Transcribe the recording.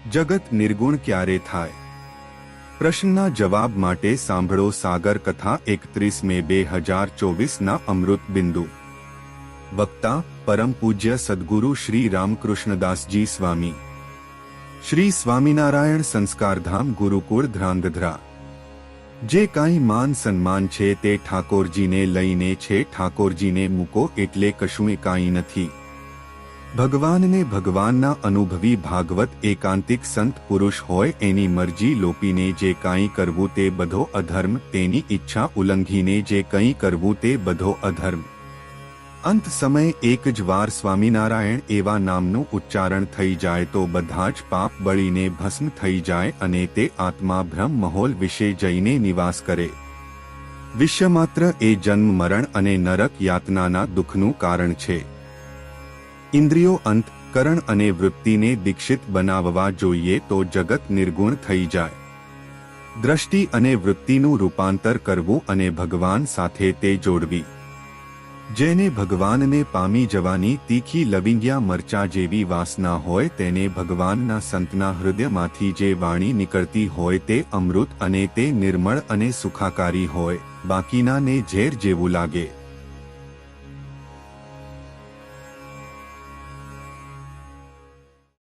જગત નિર્ગુણ ક્યારે થાય? પ્રશ્નના જવાબ માટે સાંભળો સાગર કથા 31 મે 2024ના અમૃત બિંદુ. વક્તા પરમ પૂજ્ય સદગુરુ શ્રી રામકૃષ્ણદાસજી સ્વામી. શ્રી સ્વામિનારાયણ સંસ્કારધામ ગુરુકુળ ધ્રાંગધ્રા. જે કાંઈ માન સન્માન છે તે ઠાકોરજીને લઈને છે, ઠાકોરજીને મૂકો એટલે કશુંય કાંઈ નથી. ભગવાનને ભગવાનના અનુભવી ભાગવત એકાંતિક સંત પુરુષ હોય એની મરજી લોપીને જે કાંઈ કરવું તે બધો અધર્મ, તેની ઈચ્છા ઉલ્લંઘીને જે કંઈ કરવું તે બધો અધર્મ. અંત સમયે એક જ વાર સ્વામિનારાયણ એવા નામનું ઉચ્ચારણ થઈ જાય તો બધા જ પાપ બળીને ભસ્મ થઈ જાય અને તે આત્મા બ્રહ્મ મહોલ વિશે જઈને નિવાસ કરે. વિશ્વમાત્ર એ જન્મ મરણ અને નરક યાતનાના દુઃખનું કારણ છે. ઇન્દ્રિયો, અંતકરણ અને વૃત્તિને દીક્ષિત બનાવવા જોઈએ તો જગત નિર્ગુણ થઈ જાય. દ્રષ્ટિ અને વૃત્તિનું રૂપાંતર કરવું અને ભગવાન સાથે તે જોડવી. જેને ભગવાનને પામી જવાની તીખી લવિંગિયા મરચા જેવી વાસના હોય તેને ભગવાનના સંતના હૃદયમાંથી જે વાણી નીકળતી હોય તે અમૃત અને તે નિર્મળ અને સુખાકારી હોય, બાકીનાને ઝેર જેવું લાગે.